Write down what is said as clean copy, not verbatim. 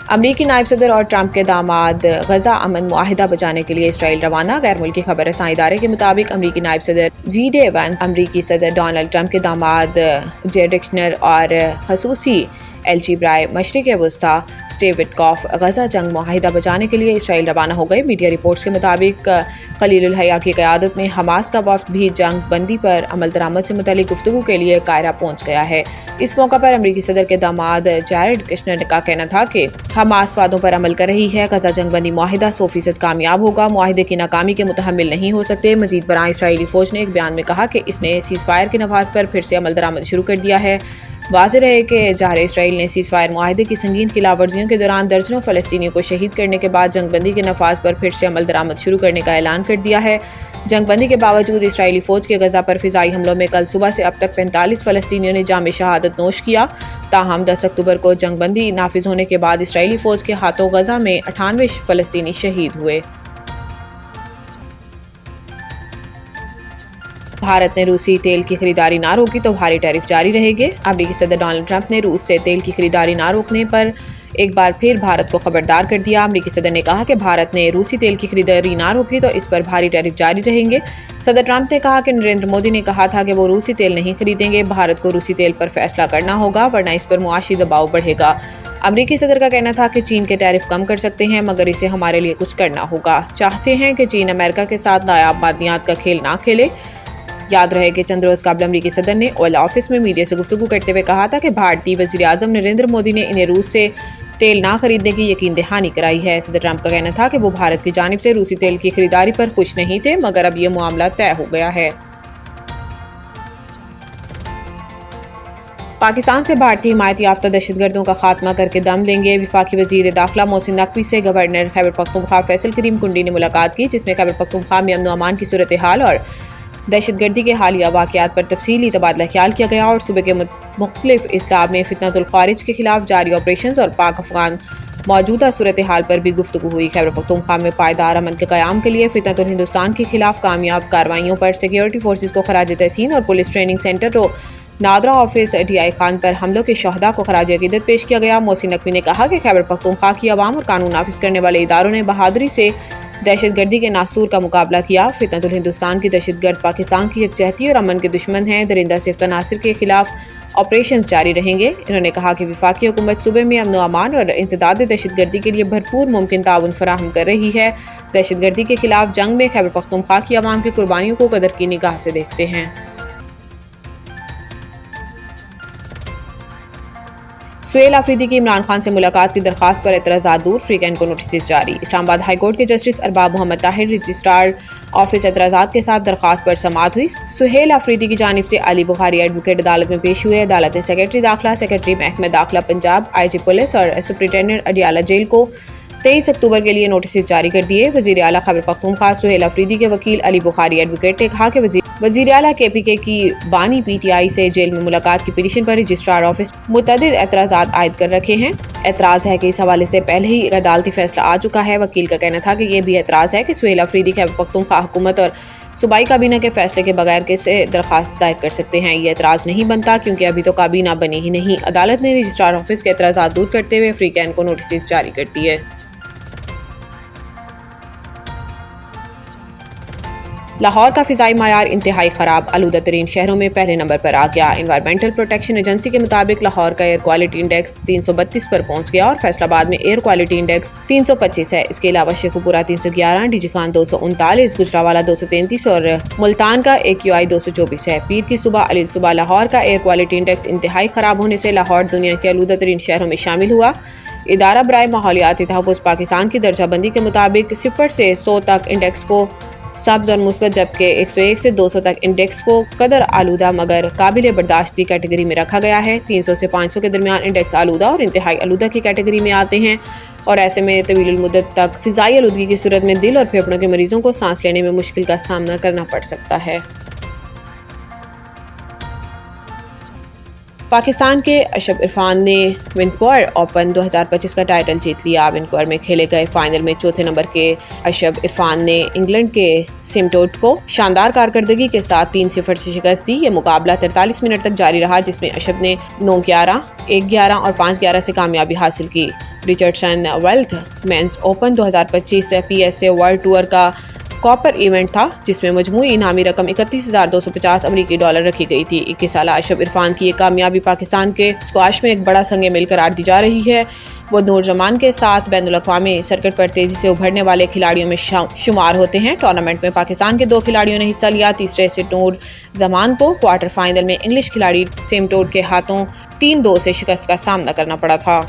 अमरीकी नायब सदर और ट्रंप के दामाद गजा अमन मुआहिदा बचाने के लिए इसराइल रवाना। गैर मुल्की खबर रसां इदारे के मुताबिक अमरीकी नायब सदर जी.डी. वैंस, अमरीकी सदर डोनाल्ड ट्रंप के दामाद जेरेड कुशनर और खसूसी एलची ब्राय मशरिक़ वस्ता स्टीव विटकॉफ गजा जंग मुआहिदा बचाने के लिए इसराइल रवाना हो गए। मीडिया रिपोर्ट्स के मुताबिक खलीलुल हया की क़यादत में हमास का वफ़द भी जंग बंदी पर अमल दरामद से मुतल्लिक़ गुफ्तगू के लिए कायरा पहुँच गया है। इस मौका पर अमरीकी सदर के दामाद जेरेड कुशनर का कहना था कि हमास वादों पर अमल कर रही है। गजा जंग बंदी मुआहिदा 100% कामयाब होगा। मुआहिदे की नाकामी के मुतहम्मिल नहीं हो सकते। मजीद बरां इसराइली फ़ौज ने एक बयान में कहा कि इसने सीज़ फायर की नफाज पर फिर से अमल दरामद शुरू कर दिया है। वाज़ेह रहे कि जहर इसराइल ने सीज़ फायर मुआहिदे की संगीन खिलाफवर्जियों के दौरान दर्जनों फ़लस्तीनियों को शहीद करने के बाद जंगबंदी के नफाज पर फिर से अमल दरामद शुरू करने का ऐलान कर दिया है। जंगबंदी के बावजूद इसराइली फ़ौज के गजा पर फ़िज़ाई हमलों में कल सुबह से अब तक 45 फ़लस्तीनियों ने जाम शहादत नोश किया। ताहम 10 अक्टूबर को जंगबंदी नाफिज होने के बाद इसराइली फ़ौज के हाथों गजा में 98 फ़लस्तीनी शहीद हुए। भारत ने रूसी तेल की खरीदारी ना रोकी तो भारी टैरिफ जारी रहेंगे। अमरीकी सदर डोनाल्ड ट्रंप ने रूस से तेल की खरीदारी ना रोकने पर एक बार फिर भारत को खबरदार कर दिया। अमरीकी सदर ने कहा कि भारत ने रूसी तेल की खरीदारी ना रोकी तो इस पर भारी टैरिफ जारी रहेंगे। सदर ट्रंप ने कहा कि नरेंद्र मोदी ने कहा था कि वो रूसी तेल नहीं खरीदेंगे। भारत को रूसी तेल पर फैसला करना होगा वरना इस पर मुआशी दबाव बढ़ेगा। अमरीकी सदर का कहना था कि चीन के टैरिफ कम कर सकते हैं मगर इसे हमारे लिए कुछ करना होगा। चाहते हैं कि चीन अमेरिका के साथ नायाब मादनियात का खेल ना खेले। याद रहे कि चंद रोज कबल अमरीकी सदर ने ओवल ऑफिस में मीडिया से गुफ्तगू करते हुए कहा था कि भारतीय वज़ीर आज़म नरेंद्र मोदी ने इन्हें रूस से तेल ना खरीदने की यकीन दहानी कराई है। सदर ट्रंप का कहना था कि वो भारत की जानिब से रूसी तेल की खरीदारी पर खुश नहीं थे मगर अब ये मामला तय हो गया है। पाकिस्तान से भारतीय हिमायत याफ्ता दहशतगर्दों का खात्मा करके दम लेंगे। वफाकी वज़ीर दाखिला मोहसिन नकवी से गवर्नर खैबर पख्तूनख्वा फैसल करीम कुंडी ने मुलाकात की जिसमें खैबर पख्तूनख्वा में अमन व अमान की सूरत हाल और दहशतगर्दी के हालिया वाक़यात पर तफसीली तबादला ख्याल किया गया और सूबे के मुख्तलिफ इस्लाब में फितनतुल खारिज के खिलाफ जारी ऑपरेशन और पाक अफगान मौजूदा सूरत हाल पर भी गुफ्तगू हुई। खैबर पख्तूनख्वा में पायदार अमन के क़याम के लिए फितनतुल हिंदुस्तान के खिलाफ कामयाब कार्रवाइयों पर सिक्योरिटी फोर्सेज को खराज तहसीन और पुलिस ट्रेनिंग सेंटर और नादरा ऑफिस DI खान पर हमलों के शहदा को खराज अकीदत पेश किया गया। मोहसिन नकवी ने कहा कि खैबर पख्तूनख्वा की आवाम और कानून नाफिज करने वाले इदारों ने बहादुरी से दहशतगर्दी के नासूर का मुकाबला किया। फितनतुल हिंदुस्तान की दहशतगर्द पाकिस्तान की यकजहती और अमन के दुश्मन हैं। दरिंदा सिफ्त नासिर के खिलाफ ऑपरेशन जारी रहेंगे। इन्होंने कहा कि वफाकी हुकूमत सूबे में अमन अमान और इंसदाद दहशतगर्दी के लिए भरपूर मुमकिन ताउन फराहम कर रही है। दहशतगर्दी के खिलाफ जंग में खैबर पख्तूनख्वा की आवाम की कुर्बानियों को कदर की निगाह से देखते हैं। सुहेल अफरीदी की इमरान खान से मुलाकात की दरख्वास्त पर एतराज़ात दूर। फ्रीकैन को नोटिस जारी। इस्लामाबाद हाई कोर्ट के justice Arbab Mohammad Tahir registrar office एतराज़ात के साथ दरख्वास्त पर समाअत हुई। सुहेल अफरीदी की जानिब से अली बुखारी एडवोकेट अदालत में पेश हुए। अदालत ने सेक्रेटरी दाखिला, सेक्रेटरी महकमा दाखिला पंजाब, IG पुलिस और सुप्रिंटेंडेंट अडियाला जेल को 23 अक्टूबर के लिए नोटिस जारी कर दिए। वज़ीर आला खैबर पख्तूनख्वा सुहेल अफरीदी के वकील अली बुखारी एडवोकेट ने कहा कि वज़ीर आला KPK की बानी PTI से जेल में मुलाकात की पिटीशन पर रजिस्ट्रार ऑफिस मुतअद्दिद एतराज़ात आयद कर रखे हैं। एतराज़ है कि इस हवाले से पहले ही अदालती फैसला आ चुका है। वकील का कहना था कि यह भी एतराज़ है कि सुहेल अफरीदी खैबर पख्तूनख्वा हुकूमत और सूबाई काबीना के फैसले के बगैर कैसे दरख्वास्त दायर कर सकते हैं। ये एतराज़ नहीं बनता क्योंकि अभी तो काबीना बनी ही नहीं। अदालत ने रजिस्ट्रार ऑफिस के एतराज़ात दूर करते हुए फ्रीकैन को नोटिस जारी कर दिए। लाहौर का फ़िज़ाई मायार इंतहाई ख़राब, आलूदा तरीन शहरों में पहले नंबर पर आ गया। एनवायरमेंटल प्रोटेक्शन एजेंसी के मुताबिक लाहौर का एयर क्वालिटी इंडेक्स 332 पर पहुंच गया और फैसलाबाद में एयर क्वालिटी इंडेक्स 325 है। इसके अलावा शेखुपुरा 311, डीजी खान 239, गुजरावाला 233 और मुल्तान का AQI 224 है। पीर की सुबह अली सुबह लाहौर का एयर क्वालिटी इंडेक्स इंतहाई ख़राब होने से लाहौर दुनिया के आलूदा तरीन शहरों में शामिल हुआ। इदारा बराए माहौलियाती तहफ़्फ़ुज़ पाकिस्तान की दर्जाबंदी के मुताबिक 0 से 100 तक इंडेक्स को सब्ज़ और मुस्बत जबकि 101 से 200 तक इंडेक्स को कदर आलूदा मगर काबिल बर्दाश्त की कैटेगरी में रखा गया है। 300 से 500 के दरमियान इंडेक्स आलूदा और इंतहाई आलूदा की कैटेगरी में आते हैं और ऐसे में तवील मुद्दत तक फ़िज़ाई आलूदगी की सूरत में दिल और फेफड़ों के मरीजों को सांस लेने में मुश्किल का सामना करना पड़ सकता है। पाकिस्तान के अशब इरफान ने विंकोर ओपन 2025 का टाइटल जीत लिया। विंकोर में खेले गए फाइनल में चौथे नंबर के अशब इरफान ने इंग्लैंड के सिमटोट को शानदार कारकर्दगी के साथ 3-0 से शिकस्त दी। ये मुकाबला 43 मिनट तक जारी रहा, जिसमें अशब ने 9-11, 1-11 और 5-11 से कामयाबी हासिल की। Richardson Wealth Men's Open 2025 PSA World Tour का कॉपर इवेंट था, जिसमें मजमूई इनामी रकम 31,250 अमरीकी डॉलर रखी गई थी। 21 साल अशब इरफान की ये कामयाबी पाकिस्तान के स्क्वाश में एक बड़ा संग मील करार दी जा रही है। वो नूरजमान के साथ बैनुल-अक़वामी सर्किट पर तेजी से उभरने वाले खिलाड़ियों में शुमार होते हैं। टूर्नामेंट में पाकिस्तान के 2 खिलाड़ियों ने हिस्सा लिया। तीसरे से नूर जमान को क्वार्टर फाइनल में इंग्लिश खिलाड़ी सिमटोट के हाथों 3-2 से शिकस्त का सामना करना पड़ा था।